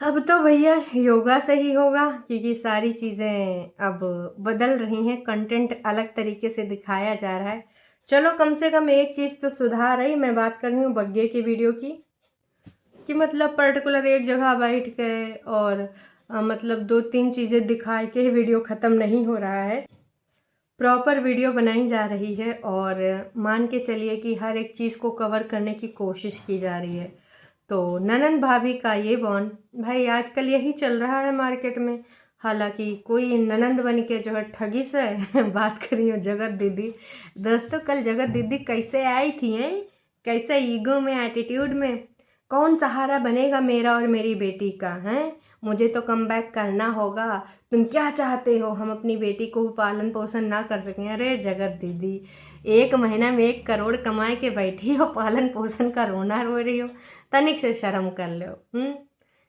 अब तो भैया योगा से ही होगा, क्योंकि सारी चीज़ें अब बदल रही हैं, कंटेंट अलग तरीके से दिखाया जा रहा है। चलो कम से कम एक चीज़ तो सुधार रही। मैं बात कर रही हूँ बग्गे की वीडियो की, कि मतलब पर्टिकुलर एक जगह बैठ गए और मतलब 2-3 चीज़ें दिखा के वीडियो ख़त्म नहीं हो रहा है। प्रॉपर वीडियो बनाई जा रही है और मान के चलिए कि हर एक चीज़ को कवर करने की कोशिश की जा रही है। तो ननंद भाभी का ये बॉन्ड भाई आजकल यही चल रहा है मार्केट में। हालांकि कोई ननंद बन के जो है ठगी से बात कर रही हूँ जगत दीदी। दोस्तों कल जगत दीदी कैसे आई थी हैं, कैसे ईगो में, एटीट्यूड में, कौन सहारा बनेगा मेरा और मेरी बेटी का हैं, मुझे तो कमबैक करना होगा। तुम क्या चाहते हो, हम अपनी बेटी को पालन पोषण ना कर सकें? अरे जगत दीदी, 1 महीना में 1 करोड़ कमाए के बैठी हो, पालन पोषण का रोना रो रही हो? तनिक से शर्म कर लो।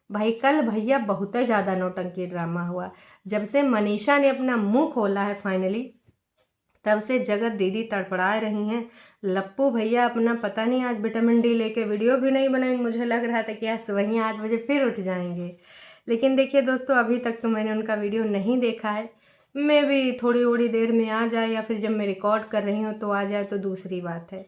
भाई कल भैया बहुत ज़्यादा नौटंकी ड्रामा हुआ। जब से मनीषा ने अपना मुंह खोला है फाइनली, तब से जगत दीदी तड़पड़ा रही हैं। लप्पू भैया अपना पता नहीं आज विटामिन डी लेके वीडियो भी नहीं बनाएंगे। मुझे लग रहा था कि आज वहीं 8 बजे फिर उठ जाएंगे। लेकिन देखिए दोस्तों, अभी तक तो मैंने उनका वीडियो नहीं देखा है। मैं भी थोड़ी देर में आ जाए या फिर जब मैं रिकॉर्ड कर रही हूँ तो आ जाए तो दूसरी बात है।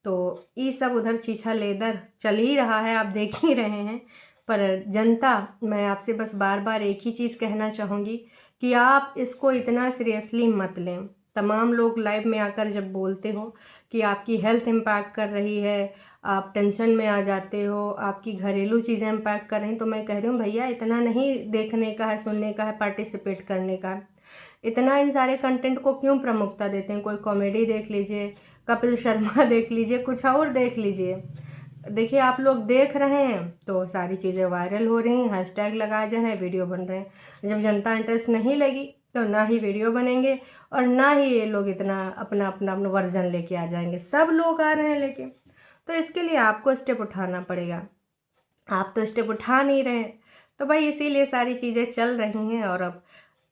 तो ये सब उधर छीछा लेदर चल ही रहा है, आप देख ही रहे हैं। पर जनता, मैं आपसे बस बार बार एक ही चीज़ कहना चाहूँगी कि आप इसको इतना सीरियसली मत लें। तमाम लोग लाइव में आकर जब बोलते हो कि आपकी हेल्थ इम्पैक्ट कर रही है, आप टेंशन में आ जाते हो, आपकी घरेलू चीज़ें इम्पैक्ट कर रही हैं, तो मैं कह रही हूँ भैया इतना नहीं देखने का है, सुनने का है, पार्टिसिपेट करने का है। इतना इन सारे कंटेंट को क्यों प्रमुखता देते हैं? कोई कॉमेडी देख लीजिए, कपिल शर्मा देख लीजिए, कुछ और देख लीजिए। देखिए आप लोग देख रहे हैं तो सारी चीज़ें वायरल हो रही हैं, हैशटैग लगाए जा रहे हैं, वीडियो बन रहे हैं। जब जनता इंटरेस्ट नहीं लगी तो ना ही वीडियो बनेंगे और ना ही ये लोग इतना अपना अपना अपना वर्जन लेके आ जाएंगे। सब लोग आ रहे हैं लेके, तो इसके लिए आपको स्टेप उठाना पड़ेगा। आप तो स्टेप उठा नहीं रहे हैं, तो भाई इसीलिए सारी चीज़ें चल रही हैं। और अब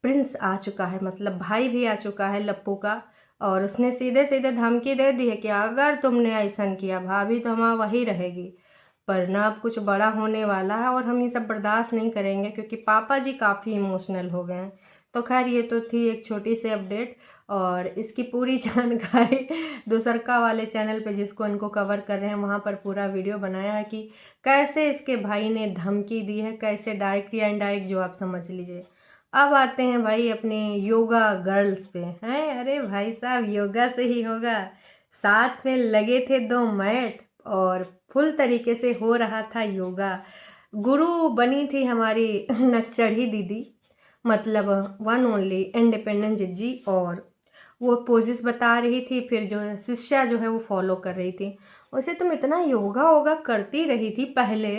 प्रिंस आ चुका है, मतलब भाई भी आ चुका है लप्पू का, और उसने सीधे सीधे धमकी दे दी है कि अगर तुमने ऐसा किया भाभी तो हमारा वही रहेगी। पर ना अब कुछ बड़ा होने वाला है और हम ये सब बर्दाश्त नहीं करेंगे, क्योंकि पापा जी काफ़ी इमोशनल हो गए हैं। तो खैर ये तो थी एक छोटी सी अपडेट, और इसकी पूरी जानकारी दूसरका वाले चैनल पे जिसको इनको कवर कर रहे हैं वहाँ पर पूरा वीडियो बनाया है कि कैसे इसके भाई ने धमकी दी है, कैसे डायरेक्ट या इनडायरेक्ट जो आप समझ लीजिए। अब आते हैं भाई अपने योगा गर्ल्स पे हैं। अरे भाई साहब योगा से ही होगा। साथ में लगे थे 2 मैट और फुल तरीके से हो रहा था योगा। गुरु बनी थी हमारी नक्चढ़ी दीदी, मतलब वन ओनली इंडिपेंडेंट जिज्जी, और वो पोजेस बता रही थी, फिर जो शिष्या जो है वो फॉलो कर रही थी। वैसे तुम इतना योगा वोगा करती रही थी पहले,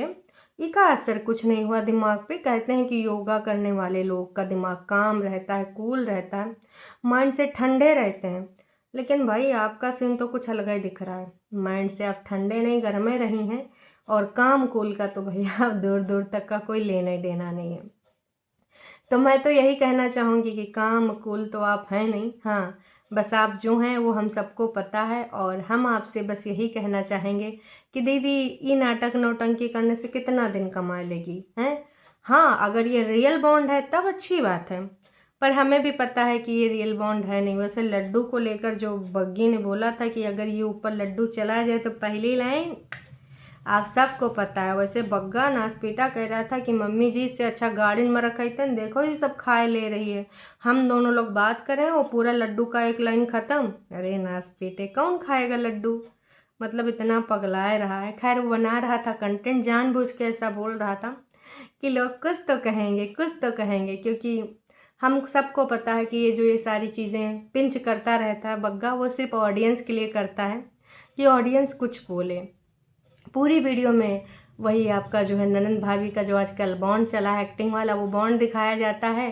इसका असर कुछ नहीं हुआ दिमाग पे? कहते हैं कि योगा करने वाले लोग का दिमाग काम रहता है, कूल रहता है, माइंड से ठंडे रहते हैं। लेकिन भाई आपका सीन तो कुछ अलग ही दिख रहा है। माइंड से आप ठंडे नहीं गर्मे रही हैं, और काम कूल का तो भैया दूर दूर तक का कोई लेना ही देना नहीं है। तो मैं तो यही कहना चाहूँगी कि काम कूल तो आप हैं नहीं, हाँ बस आप जो हैं वो हम सबको पता है। और हम आपसे बस यही कहना चाहेंगे कि दीदी ये नाटक नौटंकी करने से कितना दिन कमा लेगी हैं? हाँ अगर ये रियल बॉन्ड है तब अच्छी बात है, पर हमें भी पता है कि ये रियल बॉन्ड है नहीं। वैसे लड्डू को लेकर जो बग्गी ने बोला था कि अगर ये ऊपर लड्डू चला जाए तो पहली लाइन आप सबको पता है। वैसे बग्गा नासपीटा कह रहा था कि मम्मी जी इससे अच्छा गार्डन में रखा था, देखो ये सब खाए ले रही है, हम दोनों लोग बात करें वो पूरा लड्डू का एक लाइन ख़त्म। अरे नासपीटे कौन खाएगा लड्डू, मतलब इतना पगलाए रहा है। खैर वो बना रहा था कंटेंट, जानबूझ के ऐसा बोल रहा था कि लोग कुछ तो कहेंगे, कुछ तो कहेंगे, क्योंकि हम सबको पता है कि ये जो ये सारी चीज़ें पिंच करता रहता है बग्गा, वो सिर्फ ऑडियंस के लिए करता है कि ऑडियंस कुछ बोले। पूरी वीडियो में वही आपका जो है ननंद भाभी का जो आजकल बॉन्ड चला है एक्टिंग वाला, वो बॉन्ड दिखाया जाता है।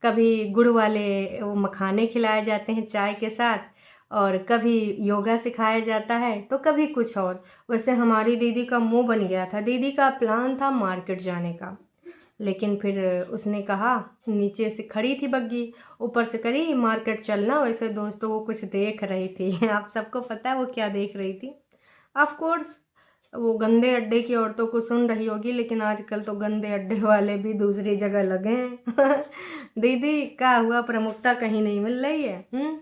कभी गुड़ वाले वो मखाने खिलाए जाते हैं चाय के साथ, और कभी योगा सिखाया जाता है, तो कभी कुछ और। वैसे हमारी दीदी का मुंह बन गया था, दीदी का प्लान था मार्केट जाने का, लेकिन फिर उसने कहा, नीचे से खड़ी थी बग्गी, ऊपर से करी मार्केट चलना। वैसे दोस्तों वो कुछ देख रही थी आप सबको पता है वो क्या देख रही थी। ऑफ कोर्स वो गंदे अड्डे की औरतों को सुन रही होगी, लेकिन आजकल तो गंदे अड्डे वाले भी दूसरी जगह लगे हैं। दीदी क्या हुआ, प्रमुखता कहीं नहीं मिल रही है।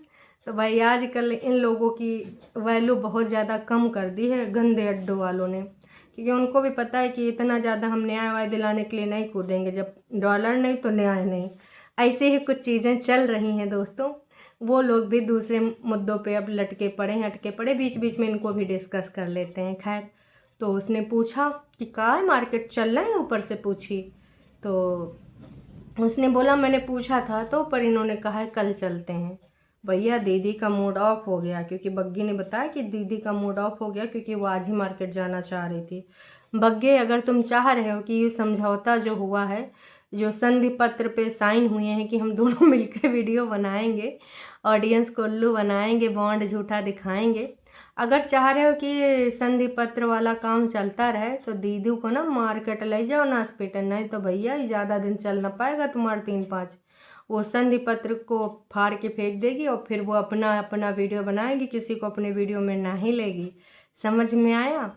तो भाई आजकल इन लोगों की वैल्यू बहुत ज़्यादा कम कर दी है गंदे अड्डों वालों ने, क्योंकि उनको भी पता है कि इतना ज़्यादा हम न्याय वाय दिलाने के लिए नहीं कूदेंगे, जब डॉलर नहीं तो न्याय नहीं। ऐसे ही कुछ चीज़ें चल रही हैं दोस्तों। वो लोग भी दूसरे मुद्दों पे अब लटके पड़े हैं, अटके पड़े, बीच बीच में इनको भी डिस्कस कर लेते हैं। खैर, तो उसने पूछा कि कहाँ मार्केट चल रहा है, ऊपर से पूछी। तो उसने बोला मैंने पूछा था तो, पर इन्होंने कहा है कल चलते हैं। भैया दीदी का मूड ऑफ हो गया, क्योंकि बग्गी ने बताया कि दीदी का मूड ऑफ हो गया क्योंकि वो आज ही मार्केट जाना चाह रही थी। बग्गे, अगर तुम चाह रहे हो कि ये समझौता जो हुआ है, जो संधि पत्र पे साइन हुए हैं कि हम दोनों मिलकर वीडियो बनाएंगे, ऑडियंस को उल्लू बनाएंगे, बॉन्ड झूठा दिखाएंगे, अगर चाह रहे हो कि संधि पत्र वाला काम चलता रहे तो दीदी को ना मार्केट ले जाओ ना हॉस्पिटल, नहीं तो भैया ज़्यादा दिन चल ना पाएगा तुम्हारे 3-5। वो संधि पत्र को फाड़ के फेंक देगी और फिर वो अपना अपना वीडियो बनाएगी, किसी को अपने वीडियो में ना ही लेगी। समझ में आया?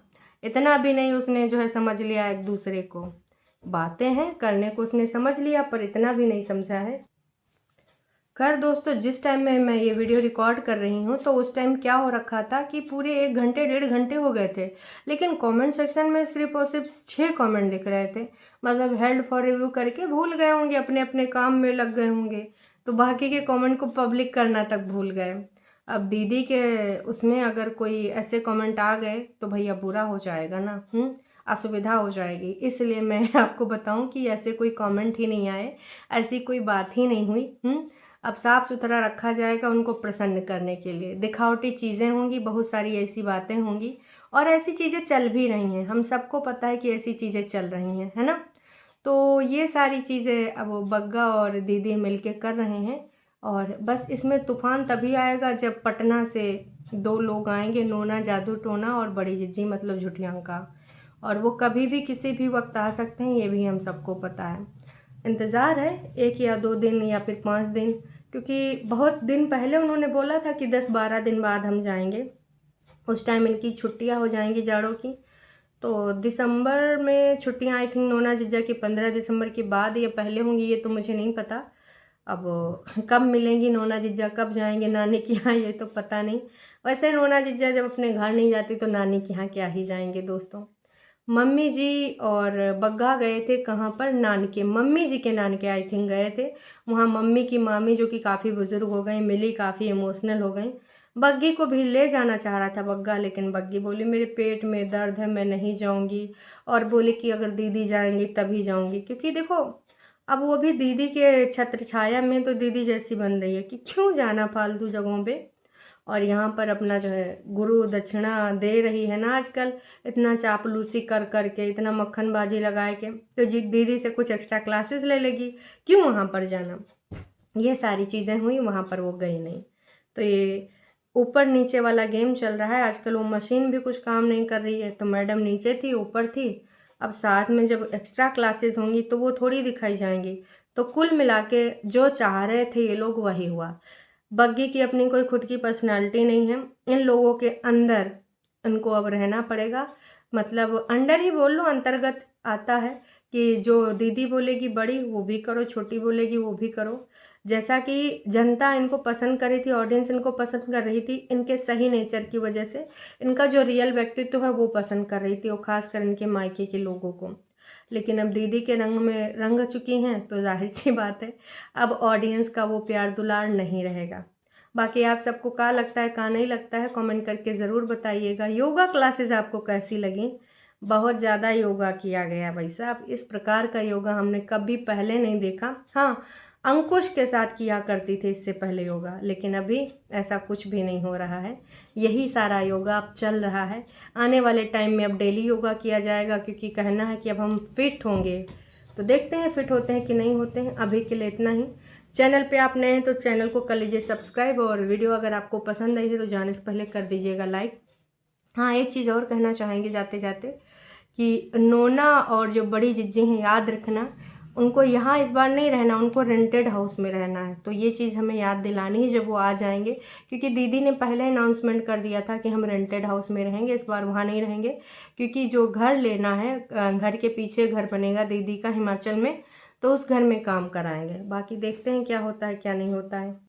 इतना भी नहीं उसने जो है समझ लिया एक दूसरे को, बातें हैं करने को उसने समझ लिया, पर इतना भी नहीं समझा है। खैर दोस्तों, जिस टाइम में मैं ये वीडियो रिकॉर्ड कर रही हूँ तो उस टाइम क्या हो रखा था कि पूरे 1 घंटे 1.5 घंटे हो गए थे, लेकिन कमेंट सेक्शन में सिर्फ और सिर्फ 6 कमेंट दिख रहे थे। मतलब हेल्ड फॉर रिव्यू करके भूल गए होंगे, अपने अपने काम में लग गए होंगे, तो बाकी के कमेंट को पब्लिक करना तक भूल गए। अब दीदी के उसमें अगर कोई ऐसे कमेंट आ गए तो भैया बुरा हो जाएगा ना, असुविधा हो जाएगी। इसलिए मैं आपको बताऊं कि ऐसे कोई कमेंट ही नहीं आए, ऐसी कोई बात ही नहीं हुई। अब साफ़ सुथरा रखा जाएगा उनको प्रसन्न करने के लिए। दिखावटी चीज़ें होंगी, बहुत सारी ऐसी बातें होंगी, और ऐसी चीज़ें चल भी रही हैं, हम सबको पता है कि ऐसी चीज़ें चल रही हैं, है ना। तो ये सारी चीज़ें अब बग्गा और दीदी मिलके कर रहे हैं, और बस इसमें तूफान तभी आएगा जब पटना से 2 लोग आएंगे, नोना जादू टोना और बड़ी जिज्जी मतलब झुठियांका, और वो कभी भी किसी भी वक्त आ सकते हैं, ये भी हम सबको पता है। इंतज़ार है 1 या 2 दिन या फिर 5 दिन, क्योंकि बहुत दिन पहले उन्होंने बोला था कि 10-12 दिन बाद हम जाएंगे, उस टाइम इनकी छुट्टियां हो जाएंगी जाड़ों की। तो दिसंबर में छुट्टियां आई थिंक नोना जिज्जा की 15 दिसंबर के बाद या पहले होंगी, ये तो मुझे नहीं पता। अब कब मिलेंगी नोना जिज्जा, कब जाएंगे नानी के यहाँ, ये तो पता नहीं। वैसे नोना जिज्जा जब अपने घर नहीं जाती तो नानी के यहाँ क्या ही जाएंगे दोस्तों। मम्मी जी और बग्गा गए थे कहाँ पर, नानके, मम्मी जी के नानके आई थिंक गए थे। वहाँ मम्मी की मामी जो कि काफ़ी बुजुर्ग हो गई मिली, काफ़ी इमोशनल हो गई। बग्गी को भी ले जाना चाह रहा था बग्गा, लेकिन बग्गी बोली मेरे पेट में दर्द है, मैं नहीं जाऊंगी, और बोली कि अगर दीदी जाएंगी तभी जाऊंगी, क्योंकि देखो अब वो भी दीदी के छत्र छाया में तो दीदी जैसी बन रही है कि क्यों जाना फालतू जगहों पे। और यहाँ पर अपना जो है गुरु दक्षिणा दे रही है ना आजकल, इतना चापलूसी कर करके, इतना मक्खनबाजी लगाए के, तो जी दीदी से कुछ एक्स्ट्रा क्लासेस ले लेगी, क्यों वहाँ पर जाना। ये सारी चीज़ें हुई, वहाँ पर वो गई नहीं। तो ये ऊपर नीचे वाला गेम चल रहा है आजकल। वो मशीन भी कुछ काम नहीं कर रही है, तो मैडम नीचे थी ऊपर थी, अब साथ में जब एक्स्ट्रा क्लासेस होंगी तो वो थोड़ी दिखाई जाएंगी। तो कुल मिला के जो चाह रहे थे ये लोग वही हुआ। बग्गी की अपनी कोई खुद की पर्सनालिटी नहीं है, इन लोगों के अंदर इनको अब रहना पड़ेगा, मतलब अंडर ही बोल लो, अंतर्गत आता है कि जो दीदी बोलेगी बड़ी वो भी करो, छोटी बोलेगी वो भी करो। जैसा कि जनता इनको पसंद कर रही थी, ऑडियंस इनको पसंद कर रही थी, इनके सही नेचर की वजह से, इनका जो रियल व्यक्तित्व है वो पसंद कर रही थी, वो खासकर इनके मायके के लोगों को। लेकिन अब दीदी के रंग में रंग चुकी हैं तो जाहिर सी बात है अब ऑडियंस का वो प्यार दुलार नहीं रहेगा। बाकी आप सबको क्या लगता है क्या नहीं लगता है कमेंट करके ज़रूर बताइएगा। योगा क्लासेस आपको कैसी लगी? बहुत ज़्यादा योगा किया गया भाई साहब, इस प्रकार का योगा हमने कभी पहले नहीं देखा। हाँ, अंकुश के साथ किया करती थी इससे पहले योगा, लेकिन अभी ऐसा कुछ भी नहीं हो रहा है। यही सारा योगा अब चल रहा है। आने वाले टाइम में अब डेली योगा किया जाएगा, क्योंकि कहना है कि अब हम फिट होंगे। तो देखते हैं फिट होते हैं कि नहीं होते हैं। अभी के लिए इतना ही। चैनल पे आप नए हैं तो चैनल को कर लीजिए सब्सक्राइब, और वीडियो अगर आपको पसंद आई है तो जाने से पहले कर दीजिएगा लाइक। हाँ, एक चीज़ और कहना चाहेंगे जाते जाते कि नोना और जो बड़ी जिज्जी हैं, याद रखना उनको यहाँ इस बार नहीं रहना, उनको रेंटेड हाउस में रहना है। तो ये चीज़ हमें याद दिलानी है जब वो आ जाएंगे, क्योंकि दीदी ने पहले अनाउंसमेंट कर दिया था कि हम रेंटेड हाउस में रहेंगे, इस बार वहाँ नहीं रहेंगे। क्योंकि जो घर लेना है, घर के पीछे घर बनेगा दीदी का हिमाचल में, तो उस घर में काम कराएंगे। बाकी देखते हैं क्या होता है क्या नहीं होता है।